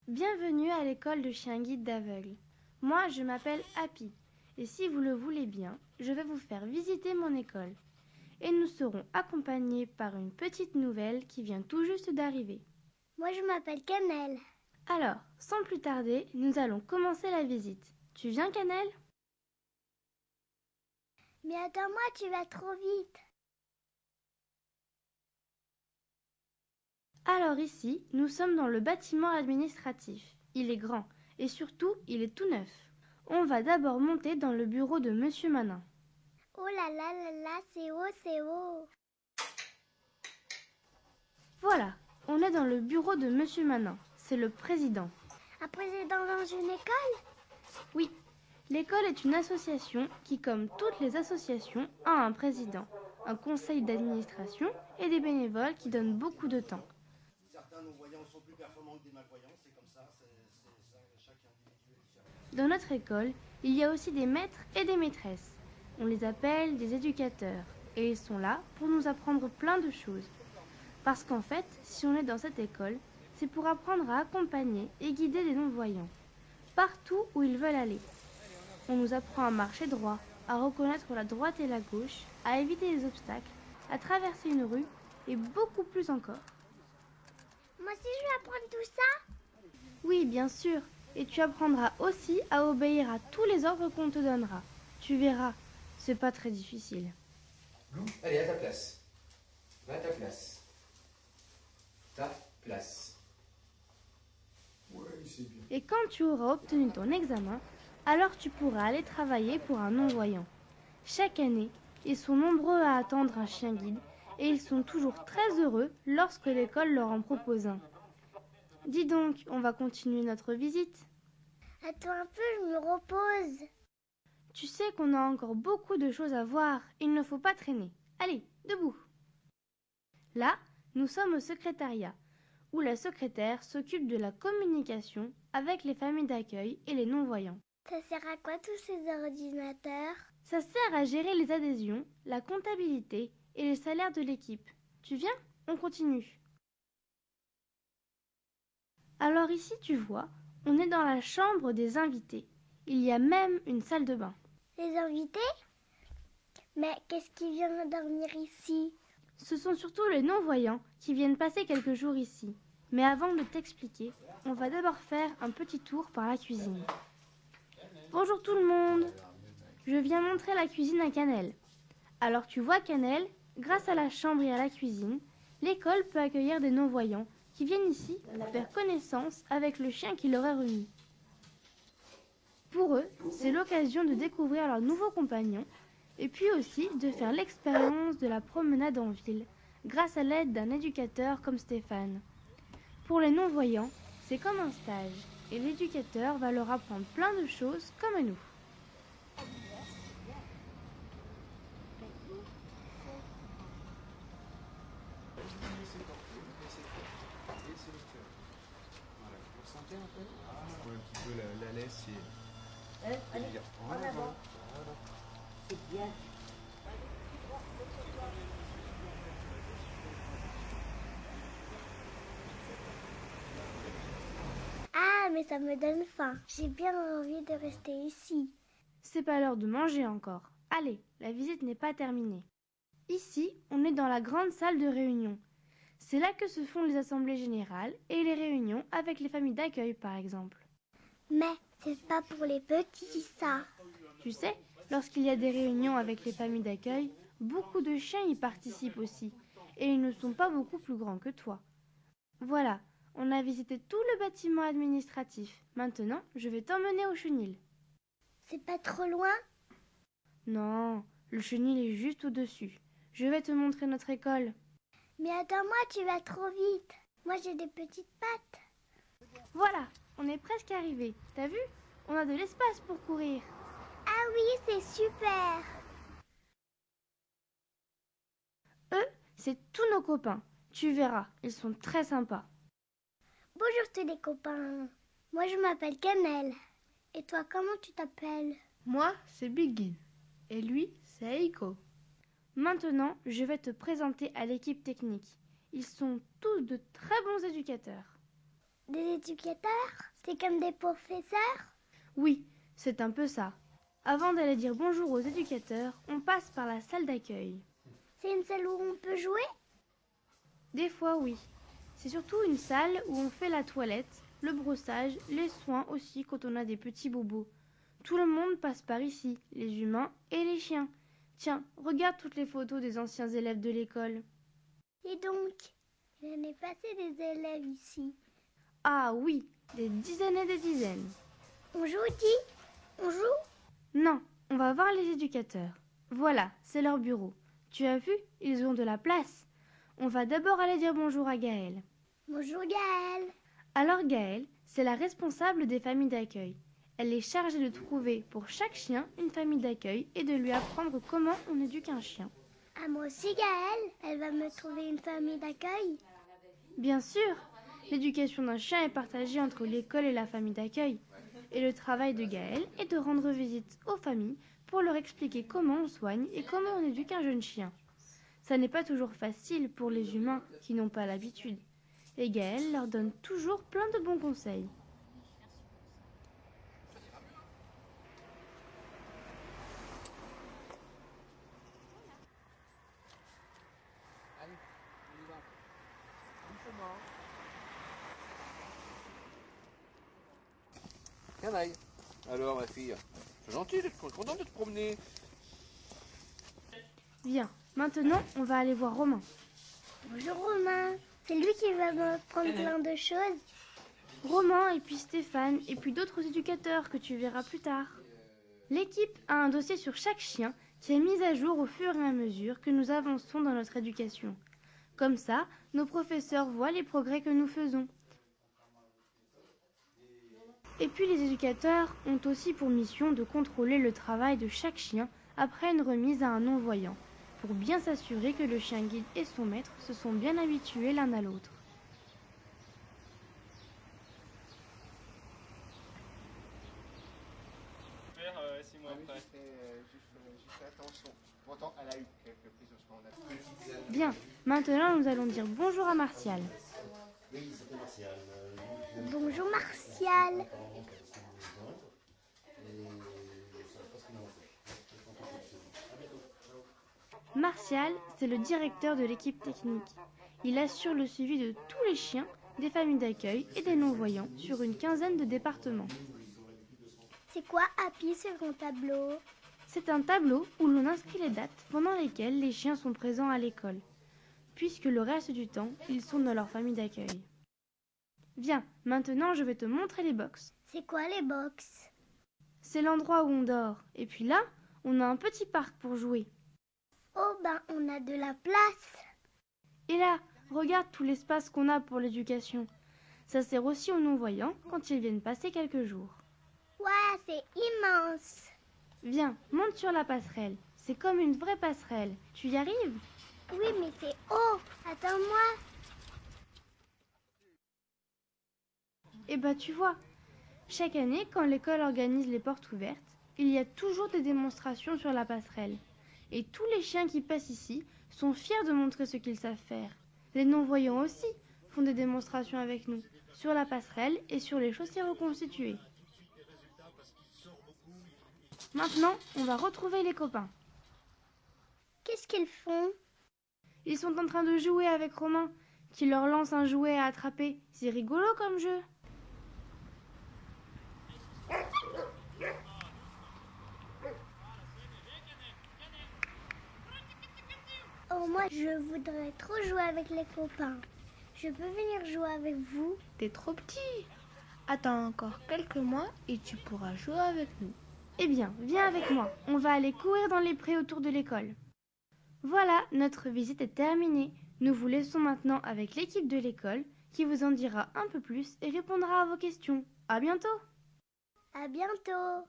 Bienvenue à l'école de chien guide d'aveugles. Moi, je m'appelle Happy, et si vous le voulez bien, je vais vous faire visiter mon école. Et nous serons accompagnés par une petite nouvelle qui vient tout juste d'arriver. Moi, je m'appelle Cannelle. Alors, sans plus tarder, nous allons commencer la visite. Tu viens, Cannelle ? Mais attends-moi, tu vas trop vite. Alors ici, nous sommes dans le bâtiment administratif. Il est grand et surtout, il est tout neuf. On va d'abord monter dans le bureau de Monsieur Manin. Oh là là là là, c'est haut, c'est haut. Voilà, on est dans le bureau de Monsieur Manin. C'est le président. Un président dans une école? Oui, l'école est une association qui, comme toutes les associations, a un président, un conseil d'administration et des bénévoles qui donnent beaucoup de temps. Certains non-voyants sont plus performants que des malvoyants, c'est comme ça, chaque individu est différent. Dans notre école, il y a aussi des maîtres et des maîtresses. On les appelle des éducateurs et ils sont là pour nous apprendre plein de choses. Parce qu'en fait, si on est dans cette école, c'est pour apprendre à accompagner et guider des non-voyants, partout où ils veulent aller. On nous apprend à marcher droit, à reconnaître la droite et la gauche, à éviter les obstacles, à traverser une rue et beaucoup plus encore. Moi aussi, je vais apprendre tout ça? Oui, bien sûr, et tu apprendras aussi à obéir à tous les ordres qu'on te donnera. Tu verras, c'est pas très difficile. Lou, allez, à ta place. Va à ta place. Ta place. Ouais, c'est bien. Et quand tu auras obtenu ton examen, alors tu pourras aller travailler pour un non-voyant. Chaque année, ils sont nombreux à attendre un chien guide et ils sont toujours très heureux lorsque l'école leur en propose un. Dis donc, on va continuer notre visite. Attends un peu, je me repose. Tu sais qu'on a encore beaucoup de choses à voir, il ne faut pas traîner. Allez, debout. Là, nous sommes au secrétariat, où la secrétaire s'occupe de la communication avec les familles d'accueil et les non-voyants. Ça sert à quoi tous ces ordinateurs? Ça sert à gérer les adhésions, la comptabilité et les salaires de l'équipe. Tu viens? On continue. Alors ici, tu vois, on est dans la chambre des invités. Il y a même une salle de bain. Les invités? Mais qu'est-ce qui vient dormir ici? Ce sont surtout les non-voyants qui viennent passer quelques jours ici. Mais avant de t'expliquer, on va d'abord faire un petit tour par la cuisine. Bonjour tout le monde! Je viens montrer la cuisine à Cannelle. Alors tu vois Cannelle, grâce à la chambre et à la cuisine, l'école peut accueillir des non-voyants qui viennent ici faire connaissance avec le chien qui leur est remis. Pour eux, c'est l'occasion de découvrir leurs nouveaux compagnons et puis aussi de faire l'expérience de la promenade en ville grâce à l'aide d'un éducateur comme Stéphane. Pour les non-voyants, c'est comme un stage et l'éducateur va leur apprendre plein de choses comme à nous. Voilà, vous ressentez un peu? Ouais, un petit peu la laisse et... Allez, en avant. C'est bien. Ah, mais ça me donne faim. J'ai bien envie de rester ici. C'est pas l'heure de manger encore. Allez, la visite n'est pas terminée. Ici, on est dans la grande salle de réunion. C'est là que se font les assemblées générales et les réunions avec les familles d'accueil, par exemple. Mais c'est pas pour les petits, ça. Tu sais, lorsqu'il y a des réunions avec les familles d'accueil, beaucoup de chiens y participent aussi, et ils ne sont pas beaucoup plus grands que toi. Voilà, on a visité tout le bâtiment administratif. Maintenant, je vais t'emmener au chenil. C'est pas trop loin? Non, le chenil est juste au-dessus. Je vais te montrer notre école. Mais attends-moi, tu vas trop vite. Moi, j'ai des petites pattes. Voilà, on est presque arrivé. T'as vu? On a de l'espace pour courir. Ah oui, c'est super. Eux, c'est tous nos copains. Tu verras, ils sont très sympas. Bonjour tous les copains. Moi, je m'appelle Cannelle. Et toi, comment tu t'appelles? Moi, c'est Bigin. Et lui, c'est Eiko. Maintenant, je vais te présenter à l'équipe technique. Ils sont tous de très bons éducateurs. Des éducateurs? C'est comme des professeurs? Oui, c'est un peu ça. Avant d'aller dire bonjour aux éducateurs, on passe par la salle d'accueil. C'est une salle où on peut jouer? Des fois, oui. C'est surtout une salle où on fait la toilette, le brossage, les soins aussi quand on a des petits bobos. Tout le monde passe par ici, les humains et les chiens. Tiens, regarde toutes les photos des anciens élèves de l'école. Et donc, j'en ai passé des élèves ici. Ah oui, des dizaines et des dizaines. On joue, dit? On joue? Non, on va voir les éducateurs. Voilà, c'est leur bureau. Tu as vu, ils ont de la place. On va d'abord aller dire bonjour à Gaëlle. Bonjour Gaëlle. Alors Gaëlle, c'est la responsable des familles d'accueil. Elle est chargée de trouver pour chaque chien une famille d'accueil et de lui apprendre comment on éduque un chien. Ah, moi aussi Gaëlle, elle va me trouver une famille d'accueil. Bien sûr, l'éducation d'un chien est partagée entre l'école et la famille d'accueil. Et le travail de Gaëlle est de rendre visite aux familles pour leur expliquer comment on soigne et comment on éduque un jeune chien. Ça n'est pas toujours facile pour les humains qui n'ont pas l'habitude. Et Gaëlle leur donne toujours plein de bons conseils. Canaille. Alors, ma fille, c'est gentil d'être content de te promener. Viens, maintenant on va aller voir Romain. Bonjour Romain. C'est lui qui va me prendre plein de choses. Romain et puis Stéphane et puis d'autres éducateurs que tu verras plus tard. L'équipe a un dossier sur chaque chien qui est mis à jour au fur et à mesure que nous avançons dans notre éducation. Comme ça, nos professeurs voient les progrès que nous faisons. Et puis les éducateurs ont aussi pour mission de contrôler le travail de chaque chien après une remise à un non-voyant, pour bien s'assurer que le chien guide et son maître se sont bien habitués l'un à l'autre. Bien, maintenant nous allons dire bonjour à Martial. Oui, c'était Martial. Bonjour Martial. Martial, c'est le directeur de l'équipe technique. Il assure le suivi de tous les chiens, des familles d'accueil et des non-voyants sur une quinzaine de départements. C'est quoi Happy sur ton tableau? C'est un tableau où l'on inscrit les dates pendant lesquelles les chiens sont présents à l'école, puisque le reste du temps, ils sont dans leur famille d'accueil. Viens, maintenant je vais te montrer les box. C'est quoi les box? C'est l'endroit où on dort. Et puis là, on a un petit parc pour jouer. Oh ben on a de la place. Et là, regarde tout l'espace qu'on a pour l'éducation. Ça sert aussi aux non-voyants quand ils viennent passer quelques jours. Ouais, c'est immense. Viens, monte sur la passerelle. C'est comme une vraie passerelle. Tu y arrives? Oui, mais c'est haut. Attends-moi. Eh ben tu vois, chaque année, quand l'école organise les portes ouvertes, il y a toujours des démonstrations sur la passerelle. Et tous les chiens qui passent ici sont fiers de montrer ce qu'ils savent faire. Les non-voyants aussi font des démonstrations avec nous, sur la passerelle et sur les chaussées reconstituées. Maintenant, on va retrouver les copains. Qu'est-ce qu'ils font? Ils sont en train de jouer avec Romain, qui leur lance un jouet à attraper. C'est rigolo comme jeu. Oh, moi, je voudrais trop jouer avec les copains. Je peux venir jouer avec vous? T'es trop petit. Attends encore quelques mois et tu pourras jouer avec nous. Eh bien, viens avec moi. On va aller courir dans les prés autour de l'école. Voilà, notre visite est terminée. Nous vous laissons maintenant avec l'équipe de l'école qui vous en dira un peu plus et répondra à vos questions. À bientôt! À bientôt!